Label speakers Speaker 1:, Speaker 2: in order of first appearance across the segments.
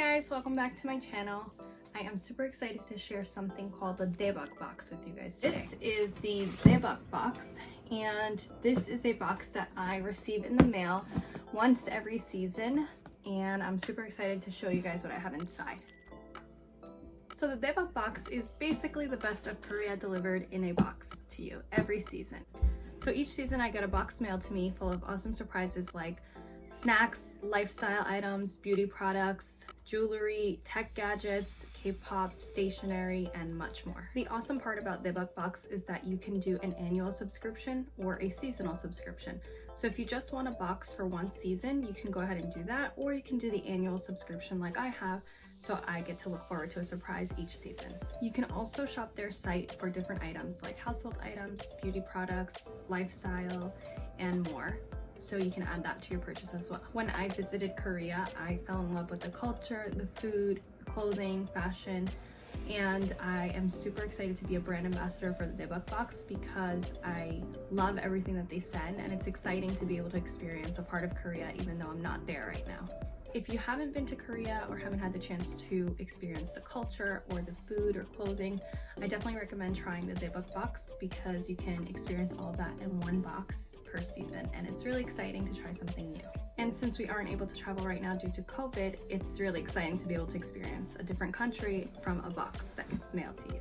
Speaker 1: guys, welcome back to my channel. I am super excited to share something called the Daebak Box with you guys today. This is the Daebak Box, and this is a box that I receive in the mail once every season, and I'm super excited to show you guys what I have inside. So the Daebak Box is basically the best of Korea delivered in a box to you every season. So each season I get a box mailed to me full of awesome surprises like snacks, lifestyle items, beauty products, jewelry, tech gadgets, K-pop, stationery, and much more. The awesome part about Daebak Box is that you can do an annual subscription or a seasonal subscription. So if you just want a box for one season, you can go ahead and do that, or you can do the annual subscription like I have, so I get to look forward to a surprise each season. You can also shop their site for different items like household items, beauty products, lifestyle, and more. So you can add that to your purchase as well. When I visited Korea, I fell in love with the culture, the food, clothing, fashion, and I am super excited to be a brand ambassador for the Daebak Box because I love everything that they send, and it's exciting to be able to experience a part of Korea even though I'm not there right now. If you haven't been to Korea or haven't had the chance to experience the culture or the food or clothing, I definitely recommend trying the Daebak Box because you can experience all of that in one box per season, and it's really exciting to try something new. And since we aren't able to travel right now due to COVID, it's really exciting to be able to experience a different country from a box that gets mailed to you.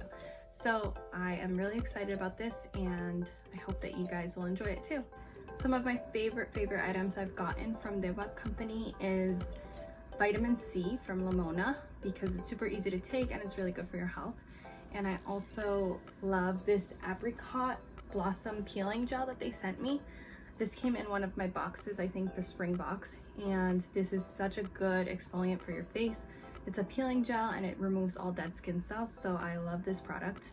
Speaker 1: So I am really excited about this, and I hope that you guys will enjoy it too. Some of my favorite items I've gotten from Daebak company is vitamin C from Lamona because it's super easy to take and it's really good for your health. And I also love this apricot blossom peeling gel that they sent me. This came in one of my boxes, I think the spring box, and this is such a good exfoliant for your face. It's a peeling gel and it removes all dead skin cells, so I love this product.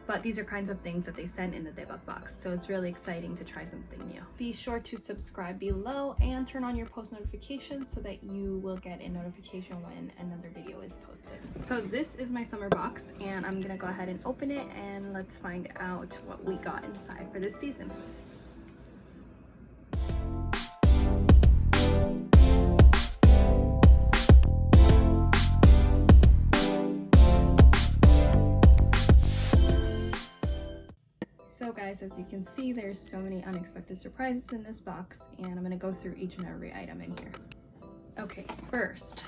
Speaker 1: But these are kinds of things that they send in the Daebak Box, so it's really exciting to try something new. Be sure to subscribe below and turn on your post notifications so that you will get a notification when another video is posted. So this is my summer box, and I'm gonna go ahead and open it, and let's find out what we got inside for this season. So guys, as you can see, there's so many unexpected surprises in this box, and I'm gonna go through each and every item in here. Okay, first,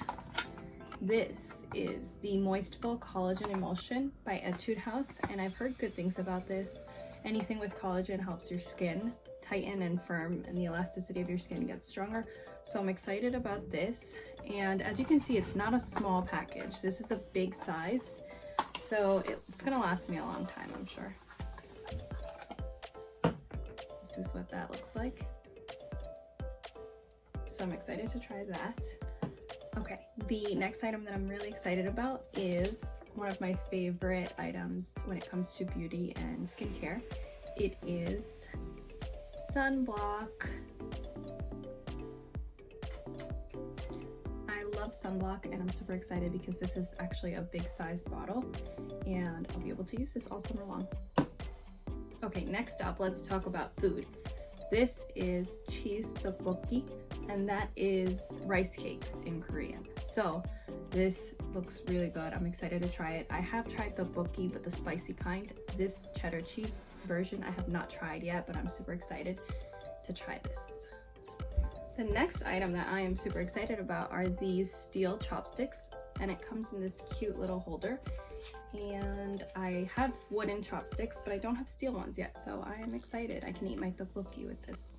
Speaker 1: this is the Moistful Collagen Emulsion by Etude House, and I've heard good things about this. Anything with collagen helps your skin tighten and firm, and the elasticity of your skin gets stronger. So I'm excited about this, and as you can see, it's not a small package. This is a big size, so it's gonna last me a long time, I'm sure. This is what that looks like. So I'm excited to try that. Okay, the next item that I'm really excited about is one of my favorite items when it comes to beauty and skincare. It is sunblock. I love sunblock, and I'm super excited because this is actually a big size bottle, and I'll be able to use this all summer long. Okay, next up, let's talk about food. This is cheese tteokbokki, and that is rice cakes in Korean. So this looks really good. I'm excited to try it. I have tried tteokbokki, but the spicy kind. This cheddar cheese version I have not tried yet, but I'm super excited to try this. The next item that I am super excited about are these steel chopsticks, and it comes in this cute little holder. And I have wooden chopsticks, but I don't have steel ones yet, so I am excited. I can eat my tteokbokki with this.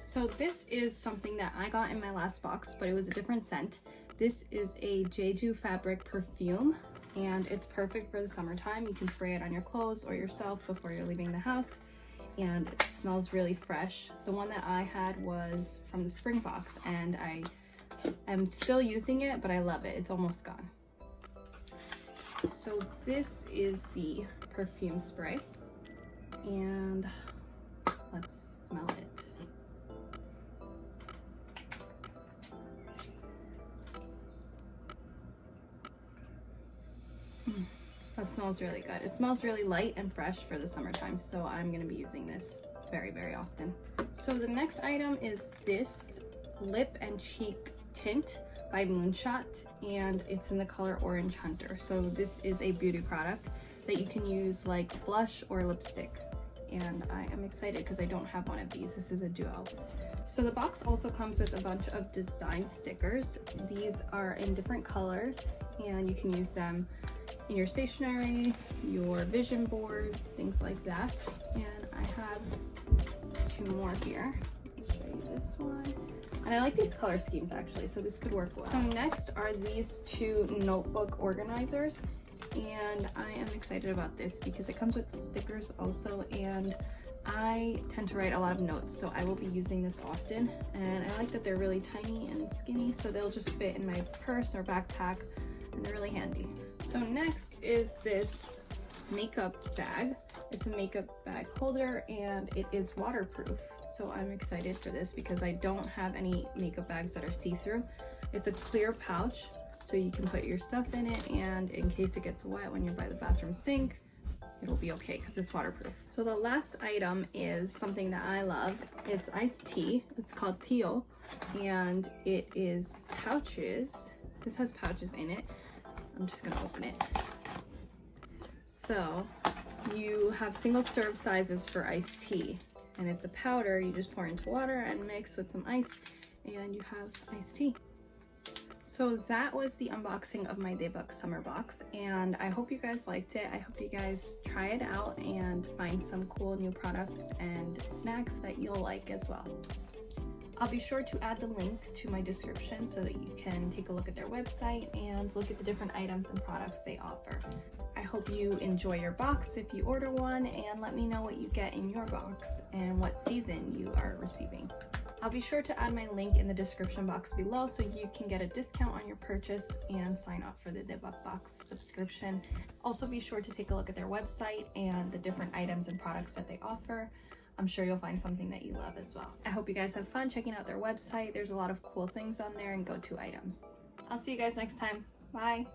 Speaker 1: So this is something that I got in my last box, but it was a different scent. This is a Jeju fabric perfume, and it's perfect for the summertime. You can spray it on your clothes or yourself before you're leaving the house, and it smells really fresh. The one that I had was from the spring box, and I am still using it, but I love it. It's almost gone. So this is the perfume spray, and let's smell it. That smells really good. It smells really light and fresh for the summertime, so I'm gonna be using this very often. So the next item is this lip and cheek tint by Moonshot, and it's in the color Orange Hunter. So this is a beauty product that you can use like blush or lipstick. And I am excited because I don't have one of these. This is a duo. So the box also comes with a bunch of design stickers. These are in different colors and you can use them in your stationery, your vision boards, things like that. And I have 2 more here. I'll show you this one. And I like these color schemes actually, so this could work well. So next are these 2 notebook organizers. And I am excited about this because it comes with stickers also, and I tend to write a lot of notes, so I will be using this often. And I like that they're really tiny and skinny, so they'll just fit in my purse or backpack, and they're really handy. So next is this makeup bag. It's a makeup bag holder and it is waterproof. So I'm excited for this because I don't have any makeup bags that are see-through. It's a clear pouch, so you can put your stuff in it, and in case it gets wet when you're by the bathroom sink, it'll be okay because it's waterproof. So the last item is something that I love. It's iced tea. It's called Tio, and it is pouches. This has pouches in it. I'm just gonna open it. So you have single serve sizes for iced tea, and it's a powder. You just pour into water and mix with some ice, and you have iced tea. So that was the unboxing of my Daebak summer box, and I hope you guys liked it. I hope you guys try it out and find some cool new products and snacks that you'll like as well. I'll be sure to add the link to my description so that you can take a look at their website and look at the different items and products they offer. I hope you enjoy your box if you order one, and let me know what you get in your box and what season you are receiving. I'll be sure to add my link in the description box below so you can get a discount on your purchase and sign up for the Daebak Box subscription. Also be sure to take a look at their website and the different items and products that they offer. I'm sure you'll find something that you love as well. I hope you guys have fun checking out their website. There's a lot of cool things on there and go-to items. I'll see you guys next time. Bye!